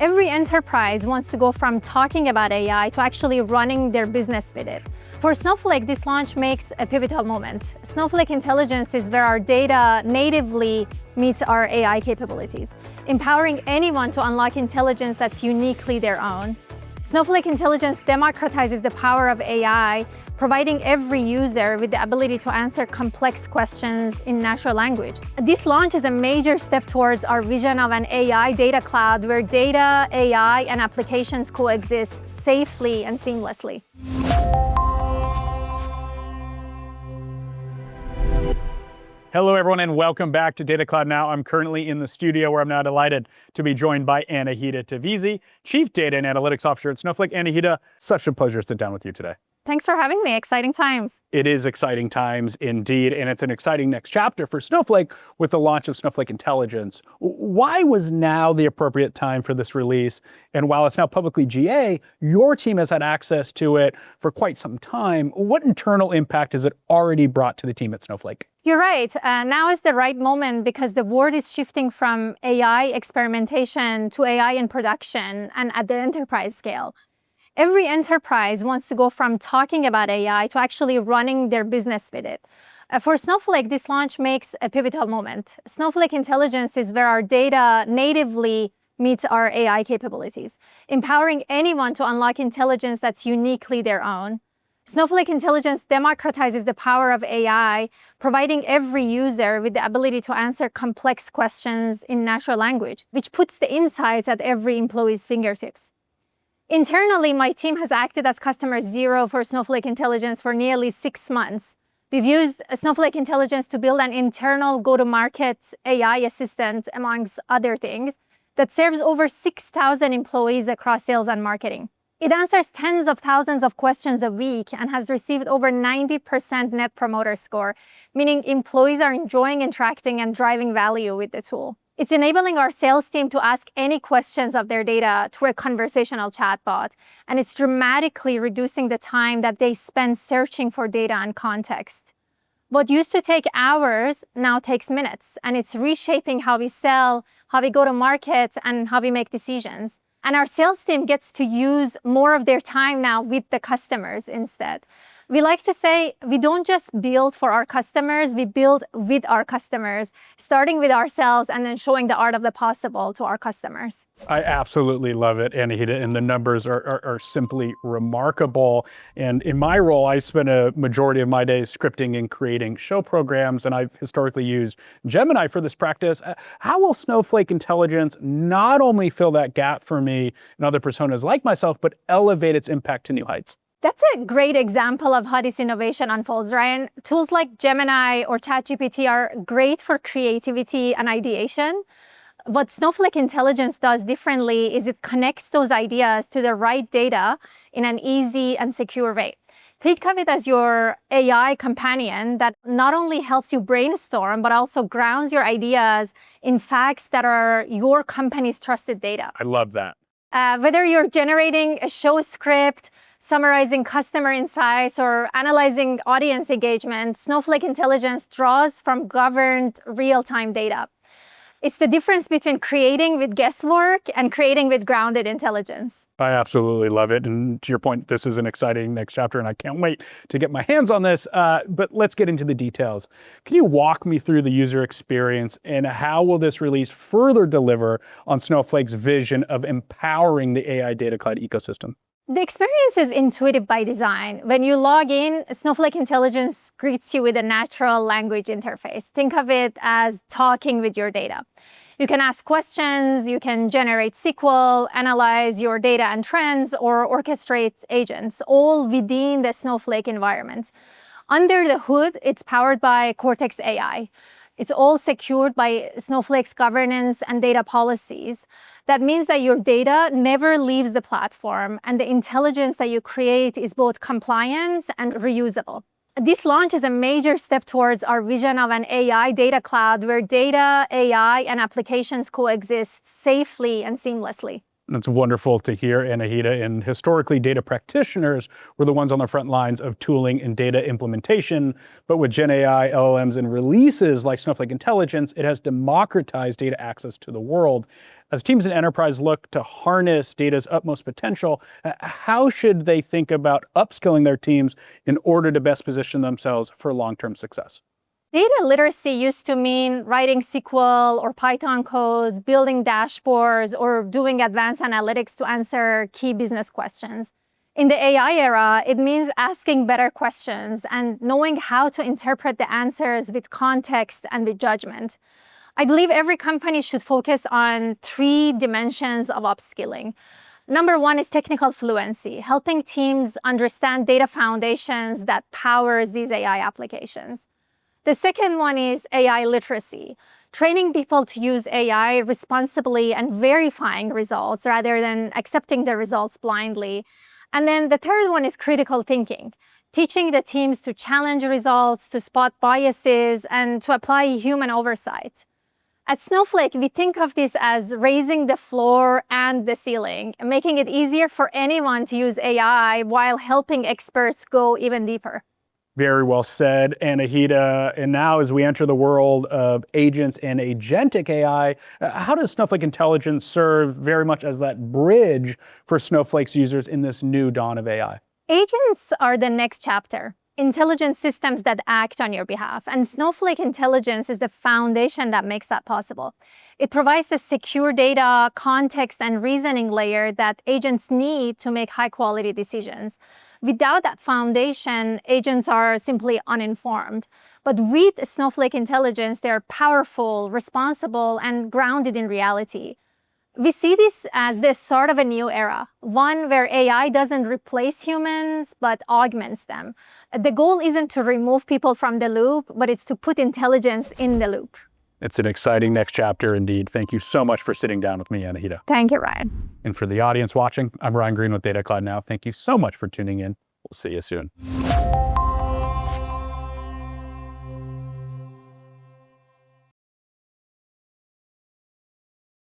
Every enterprise wants to go from talking about AI to actually running their business with it. For Snowflake, this launch makes a pivotal moment. Snowflake Intelligence is where our data natively meets our AI capabilities, empowering anyone to unlock intelligence that's uniquely their own. Snowflake Intelligence democratizes the power of AI, providing every user with the ability to answer complex questions in natural language. This launch is a major step towards our vision of an AI data cloud where data, AI, and applications coexist safely and seamlessly. Hello, everyone, and welcome back to Data Cloud Now. I'm currently in the studio where I'm now delighted to be joined by Anahita Tafvizi, Chief Data and Analytics Officer at Snowflake. Anahita, such a pleasure to sit down with you today. Thanks for having me. Exciting times. It is exciting times indeed, and it's an exciting next chapter for Snowflake with the launch of Snowflake Intelligence. Why was now the appropriate time for this release? And while it's now publicly GA, your team has had access to it for quite some time. What internal impact has it already brought to the team at Snowflake? You're right. Now is the right moment because the world is shifting from AI experimentation to AI in production and at the enterprise scale. Every enterprise wants to go from talking about AI to actually running their business with it. For Snowflake, this launch makes a pivotal moment. Snowflake Intelligence is where our data natively meets our AI capabilities, empowering anyone to unlock intelligence that's uniquely their own. Snowflake Intelligence democratizes the power of AI, providing every user with the ability to answer complex questions in natural language, which puts the insights at every employee's fingertips. Internally, my team has acted as customer zero for Snowflake Intelligence for nearly 6 months. We've used Snowflake Intelligence to build an internal go-to-market AI assistant, amongst other things, that serves over 6,000 employees across sales and marketing. It answers tens of thousands of questions a week and has received over 90% Net Promoter Score, meaning employees are enjoying interacting and driving value with the tool. It's enabling our sales team to ask any questions of their data through a conversational chatbot, and it's dramatically reducing the time that they spend searching for data and context. What used to take hours now takes minutes, and it's reshaping how we sell, how we go to market, and how we make decisions. And our sales team gets to use more of their time now with the customers instead. We like to say we don't just build for our customers, we build with our customers, starting with ourselves and then showing the art of the possible to our customers. I absolutely love it, Anahita, and the numbers are simply remarkable. And in my role, I spend a majority of my days scripting and creating show programs, and I've historically used Gemini for this practice. How will Snowflake Intelligence not only fill that gap for me and other personas like myself, but elevate its impact to new heights? That's a great example of how this innovation unfolds, Ryan. Tools like Gemini or ChatGPT are great for creativity and ideation. What Snowflake Intelligence does differently is it connects those ideas to the right data in an easy and secure way. Think of it as your AI companion that not only helps you brainstorm, but also grounds your ideas in facts that are your company's trusted data. I love that. Whether you're generating a show script, summarizing customer insights, or analyzing audience engagement, Snowflake Intelligence draws from governed real-time data. It's the difference between creating with guesswork and creating with grounded intelligence. I absolutely love it. And to your point, this is an exciting next chapter, and I can't wait to get my hands on this. But let's get into the details. Can you walk me through the user experience and how will this release further deliver on Snowflake's vision of empowering the AI data cloud ecosystem? The experience is intuitive by design. When you log in, Snowflake Intelligence greets you with a natural language interface. Think of it as talking with your data. You can ask questions, you can generate SQL, analyze your data and trends, or orchestrate agents, all within the Snowflake environment. Under the hood, it's powered by Cortex AI. It's all secured by Snowflake's governance and data policies. That means that your data never leaves the platform, and the intelligence that you create is both compliant and reusable. This launch is a major step towards our vision of an AI data cloud where data, AI, and applications coexist safely and seamlessly. It's wonderful to hear, Anahita. And historically, data practitioners were the ones on the front lines of tooling and data implementation. But with Gen AI, LLMs, and releases like Snowflake Intelligence, it has democratized data access to the world. As teams and enterprise look to harness data's utmost potential, how should they think about upskilling their teams in order to best position themselves for long-term success? Data literacy used to mean writing SQL or Python codes, building dashboards, or doing advanced analytics to answer key business questions. In the AI era, it means asking better questions and knowing how to interpret the answers with context and with judgment. I believe every company should focus on 3 dimensions of upskilling. Number 1 is technical fluency, helping teams understand data foundations that powers these AI applications. The second one is AI literacy, training people to use AI responsibly and verifying results rather than accepting the results blindly. And then the third one is critical thinking, teaching the teams to challenge results, to spot biases, and to apply human oversight. At Snowflake, we think of this as raising the floor and the ceiling, making it easier for anyone to use AI while helping experts go even deeper. Very well said, Anahita. And now as we enter the world of agents and agentic AI, how does Snowflake Intelligence serve very much as that bridge for Snowflake's users in this new dawn of AI? Agents are the next chapter, intelligent systems that act on your behalf. And Snowflake Intelligence is the foundation that makes that possible. It provides the secure data, context, and reasoning layer that agents need to make high-quality decisions. Without that foundation, agents are simply uninformed. But with Snowflake Intelligence, they're powerful, responsible, and grounded in reality. We see this as the start of a new era, one where AI doesn't replace humans, but augments them. The goal isn't to remove people from the loop, but it's to put intelligence in the loop. It's an exciting next chapter indeed. Thank you so much for sitting down with me, Anahita. Thank you, Ryan. And for the audience watching, I'm Ryan Green with Data Cloud Now. Thank you so much for tuning in. We'll see you soon.